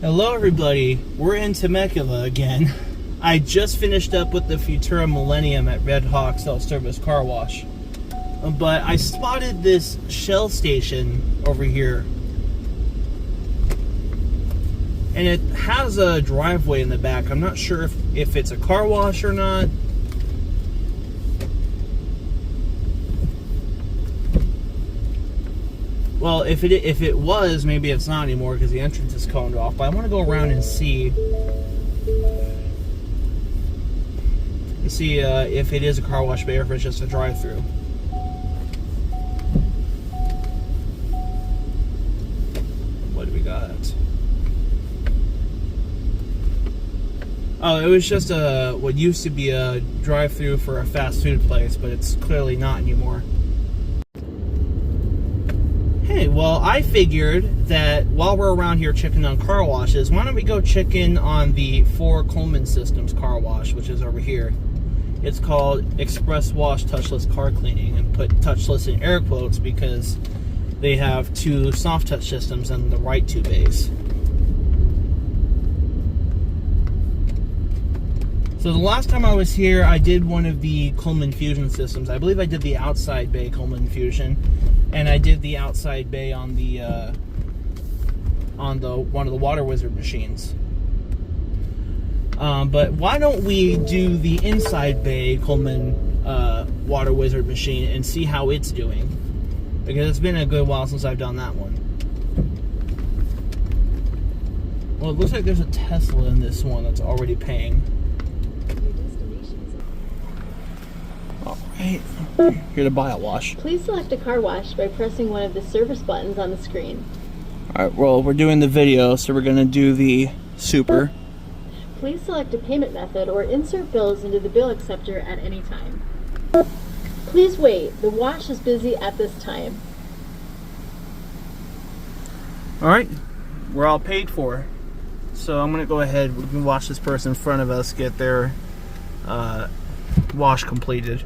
Hello everybody, we're in Temecula again. I just finished up with the Futura Millennium at Red Hawk Self-Service Car Wash. But I spotted this Shell station over here. And it has a driveway in the back. I'm not sure if it's a car wash or not. Well, if it was, maybe it's not anymore because the entrance is coned off. But I want to go around and see if it is a car wash bay or if it's just a drive-through. What do we got? Oh, it was just what used to be a drive-through for a fast food place, but it's clearly not anymore. Hey, well, I figured that while we're around here checking on car washes, why don't we go check in on the Ford Coleman Systems car wash, which is over here. It's called Express Wash Touchless Car Cleaning, and put touchless in air quotes because they have two soft touch systems and the right two bays. So the last time I was here, I did one of the Coleman Fusion systems. I believe I did the outside bay Coleman Fusion, and I did the outside bay on the one of the Water Wizard machines. But why don't we do the inside bay Coleman Water Wizard machine and see how it's doing? Because it's been a good while since I've done that one. Well, it looks like there's a Tesla in this one that's already paying. Alright, here to buy a wash. Please select a car wash by pressing one of the service buttons on the screen. Alright, well, we're doing the video, so we're going to do the super. Please select a payment method or insert bills into the bill acceptor at any time. Please wait, the wash is busy at this time. Alright, we're all paid for. So I'm going to go ahead and watch this person in front of us get their wash completed.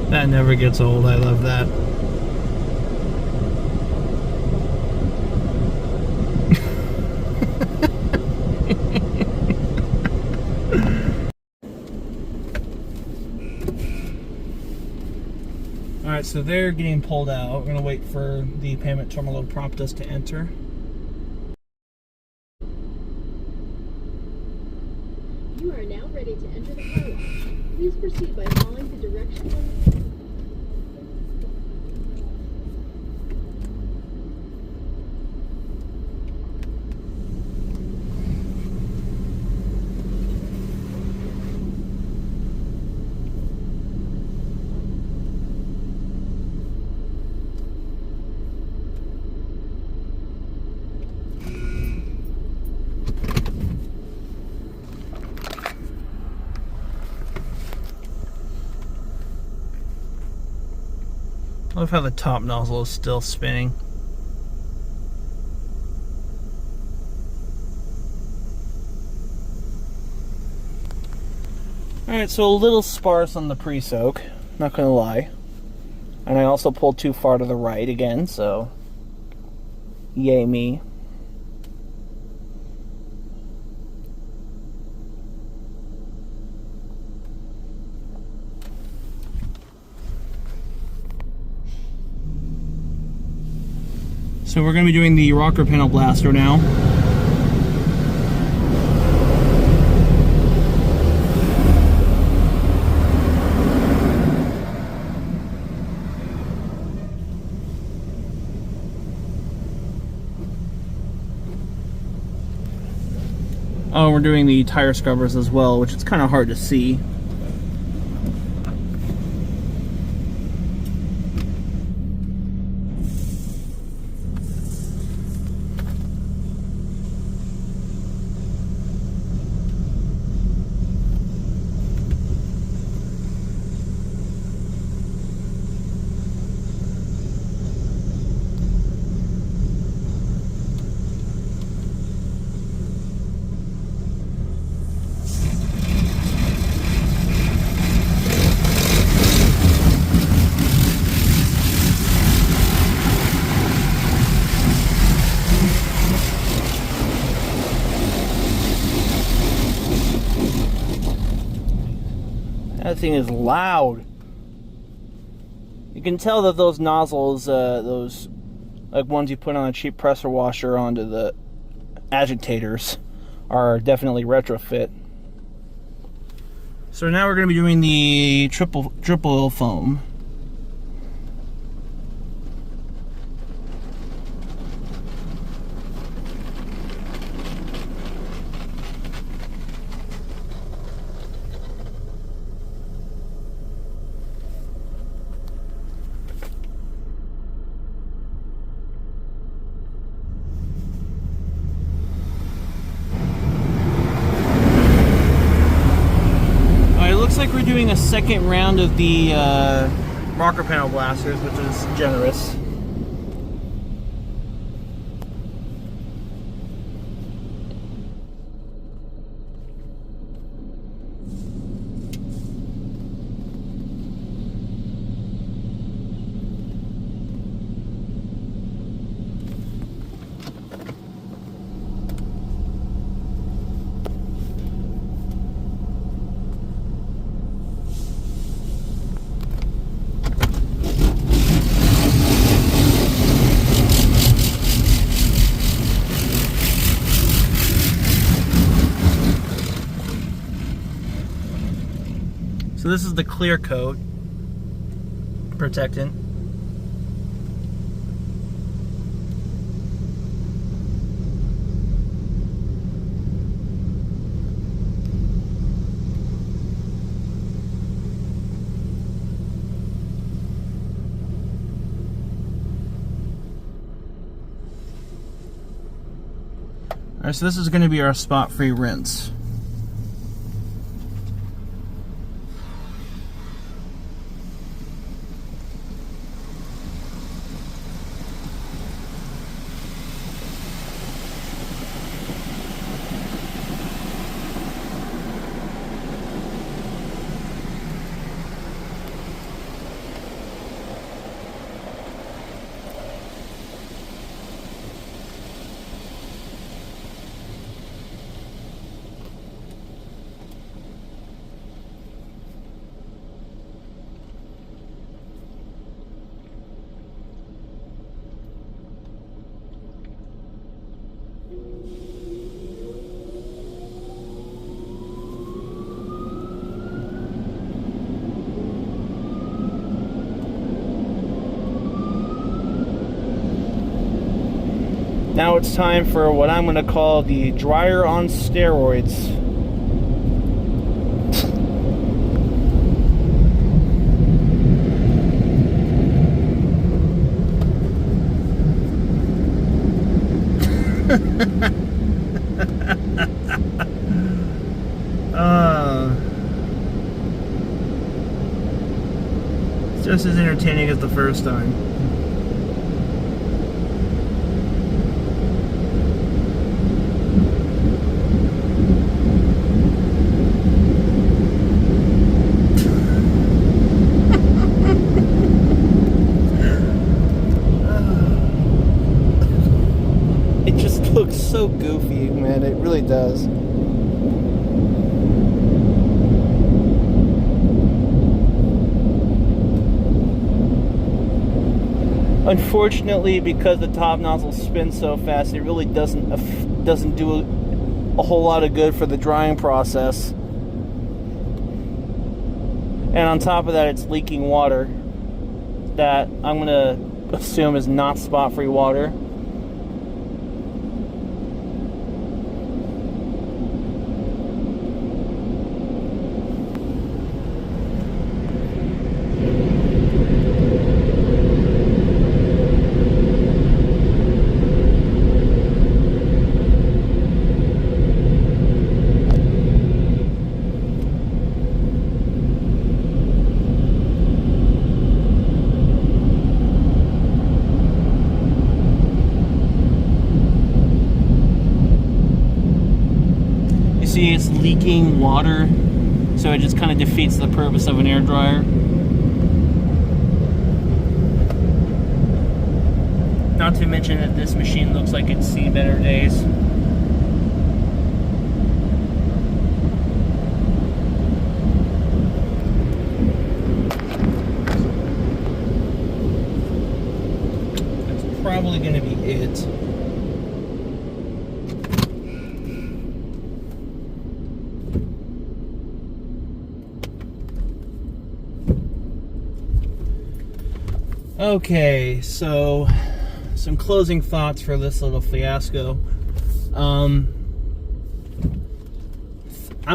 That never gets old. I love that. Alright, so they're getting pulled out. We're going to wait for the payment terminal to prompt us to enter. You are now ready to enter the car wash. Please proceed by following the directions on the screen. I love how the top nozzle is still spinning. Alright, so a little sparse on the pre-soak, not gonna lie. And I also pulled too far to the right again, so yay me. So we're going to be doing the rocker panel blaster now. Oh, we're doing the tire scrubbers as well, which is kind of hard to see. That thing is loud. You can tell that those nozzles, those like ones you put on a cheap pressure washer onto the agitators, are definitely retrofit. So now we're going to be doing the triple foam. Looks like we're doing a second round of the rocker panel blasters, which is generous. So this is the clear coat protectant. Alright, so this is going to be our spot-free rinse. Now it's time for what I'm going to call the dryer on steroids. It's just as entertaining as the first time. It just looks so goofy, man. It really does. Unfortunately, because the top nozzle spins so fast, it really doesn't do a whole lot of good for the drying process. And on top of that, it's leaking water that I'm going to assume is not spot-free water. See, it's leaking water, so it just kind of defeats the purpose of an air dryer. Not to mention that this machine looks like it's seen better days. it. Okay, so some closing thoughts for this little fiasco. I'm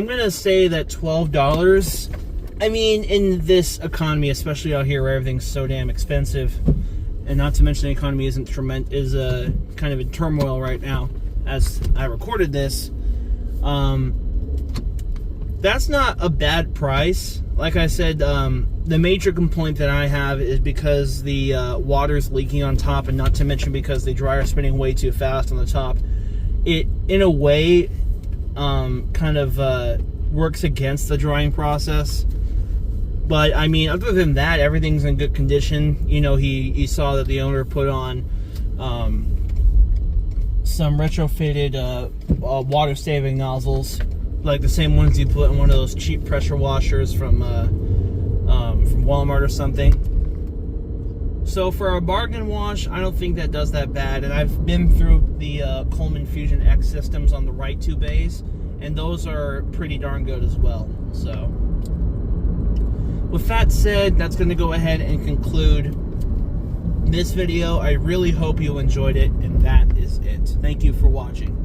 gonna say that $12, I mean, in this economy, especially out here where everything's so damn expensive, and not to mention the economy is kind of in turmoil right now as I recorded this, that's not a bad price. Like I said, the major complaint that I have is because the water's leaking on top, and not to mention because the dryer is spinning way too fast on the top. It, in a way, kind of works against the drying process. But, I mean, other than that, everything's in good condition. You know, he saw that the owner put on some retrofitted water-saving nozzles, like the same ones you put in one of those cheap pressure washers from Walmart or something. So for a bargain wash, I don't think that does that bad. And I've been through the Coleman Fusion X systems on the right two bays, and those are pretty darn good as well. So with that said, that's going to go ahead and conclude this video. I really hope you enjoyed it, and that is it. Thank you for watching.